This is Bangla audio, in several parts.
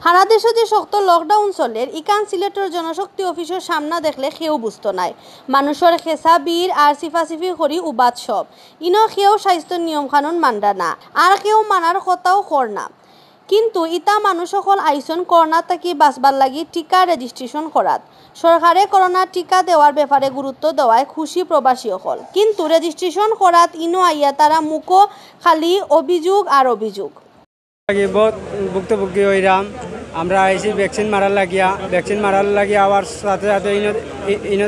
সারা দেশে যে শক্ত লকডাউন চলের ইকান সিলেটের জনশক্তি অফিসের সামনা দেখলে কেউ বুঝতো নাই মানুষের খেসা বীর আর সিফাসিফি করি উবাদ সব ইনো কেউ স্বাস্থ্য নিয়ম কানুন মানরা না আর কেউ মানার কথাও কর না কিন্তু ইতা মানুষ সকল আইসন করোনা থাকি বাঁচবার লাগি টিকা রেজিস্ট্রেশন করাত সরকারে করোনা টিকা দেওয়ার ব্যাপারে গুরুত্ব দেওয়ায় খুশি প্রবাসী সকল কিন্তু রেজিস্ট্রেশন করাত ইনো আইয়া তারা মুখো খালি অভিযোগ আর অভিযোগ বহুত ভুক্তভোগী হইলাম আমরা আইসি ভ্যাকসিন মারার লাগিয়া আবার সাথে সাথে ইনো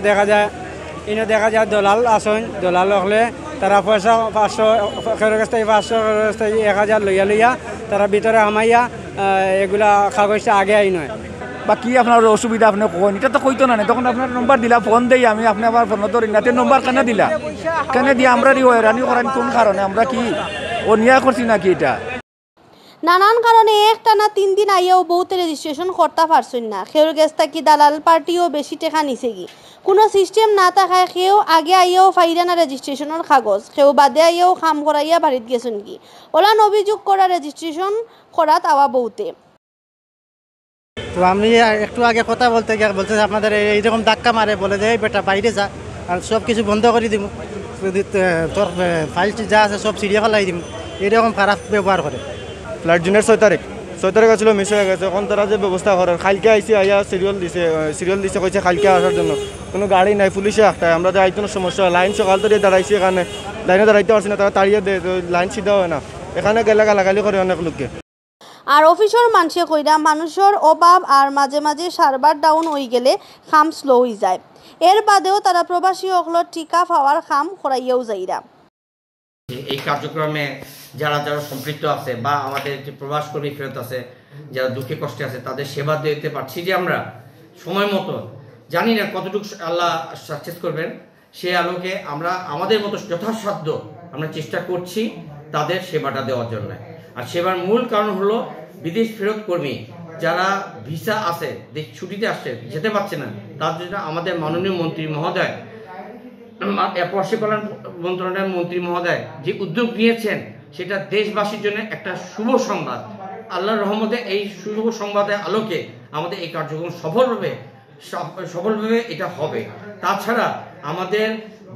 দেখা যায় দলাল আসন দলাল হলে তারা পয়সা 500 কাছ থেকে 1000 লইয়া তারা ভিতরে হামাইয়া এগুলা কাগজটা আগে আই নয় বা কি আপনার অসুবিধা আপনি কোন এটা তো কইতো না তখন আপনার নম্বর দিলা ফোন দেই আমি আপনি আবার ফোন ধরি না নম্বর কেন দিলা কেন দিয়ে আমরা রানি করেন কোন কারণে আমরা কি অনিয়া করছি নাকি এটা নানান কারণে একটানা 3 দিন আইয়াও বহুত রেজিস্ট্রেশন করতে পারছেন না কেউর গেছ থাকি দালাল পার্টিও বেশি টাকা নিছে কি কোনো সিস্টেম না থাকায় কেউ আগে আইয়াও ফাইরা না রেজিস্ট্রেশনের কাগজ কেউ বাদে আইয়াও কাম করাইয়া বাড়িত গেছেন কি ওলান অভিযোগ করা রেজিস্ট্রেশন করাত আওয়া বহুতে। তো আমি একটু আগে কথা বলতে আপনাদের এইরকম ধাক্কা মারে বলে যে বেটা বাইরে যা আর সব কিছু বন্ধ করে দিব তোর ফাইল যা আছে সব সিরিয়া ফেলাই দিব এরকম খারাপ ব্যবহার করে। ফ্লাইট জুনের 6 তারিখ আসলে মিস হয়ে গেছে এখন তারা যে ব্যবস্থা করেন কালকে আইসি আইয়া সিরিয়াল দিছে কইছে কালকে আসার জন্য কোনো গাড়ি নাই পুলিশে একটাই আমরা যে আইতো সমস্যা লাইন সকাল তো দাঁড়াইছি এখানে লাইনে দাঁড়াইতে পারছি না তারা তাড়িয়ে দেয় লাইন সিধা হয় না এখানে গেলে গালাগালি করে অনেক লোককে। আর অফিসের মানুষে কইরা মানুষের অভাব আর মাঝে মাঝে সার্ভার ডাউন হয়ে গেলে খাম স্লো হয়ে যায় এর বাদেও তারা প্রবাসী হকলের টিকা পাওয়ার খাম করাইয়াও যাইরা। এই কার্যক্রমে যারা সম্পৃক্ত আছে বা আমাদের যে প্রবাস কর্মী ফেরত আছে যারা দুঃখে কষ্টে আছে তাদের সেবা দিতে পারছি যে আমরা সময় মতো জানি না কতটুকু আল্লাহ সাকসেস করবেন সে আলোকে আমরা আমাদের মতো যথাসাধ্য আমরা চেষ্টা করছি তাদের সেবাটা দেওয়ার জন্য। আর সেবার মূল কারণ হলো বিদেশ ফেরত কর্মী যারা ভিসা আছে ছুটিতে আসছে যেতে পারছে না তার জন্য আমাদের মাননীয় মন্ত্রী মহোদয় প্রবাসী কল্যাণ মন্ত্রণালয়ের মন্ত্রী মহোদয় যে উদ্যোগ নিয়েছেন সেটা দেশবাসীর জন্য একটা শুভ সংবাদ। আল্লাহর রহমতে এই শুভ সংবাদের আলোকে আমাদের এই কার্যক্রম সফলভাবে এটা হবে। তাছাড়া আমাদের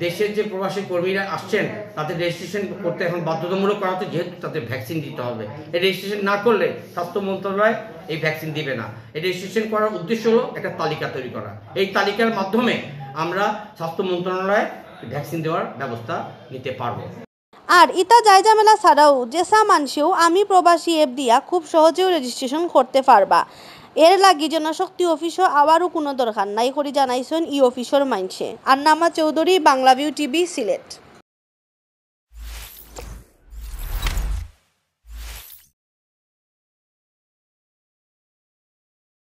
দেশের যে প্রবাসী কর্মীরা আসছেন তাদের রেজিস্ট্রেশন করতে এখন বাধ্যতামূলক করা হচ্ছে যেহেতু তাদের ভ্যাকসিন দিতে হবে। এই রেজিস্ট্রেশন না করলে স্বাস্থ্য মন্ত্রণালয় এই ভ্যাকসিন দিবে না। এই রেজিস্ট্রেশন করার উদ্দেশ্য হলো একটা তালিকা তৈরি করা, এই তালিকার মাধ্যমে আমরা স্বাস্থ্য মন্ত্রণালয়ে ভ্যাকসিন দেওয়ার ব্যবস্থা নিতে পারবো। আর ইতা যাই ঝামেলা ছাড়াও যেসা মানুষেও আমি প্রবাসী অ্যাপ দিয়া খুব সহজেও রেজিস্ট্রেশন করতে পারবা এর লাগি জনশক্তি অফিসও আবারও কোনো দরকার নাই করে জানাইছেন ই অফিসর মানছে। আর নামা চৌধুরী, বাংলা ভিউ টিভি, সিলেট।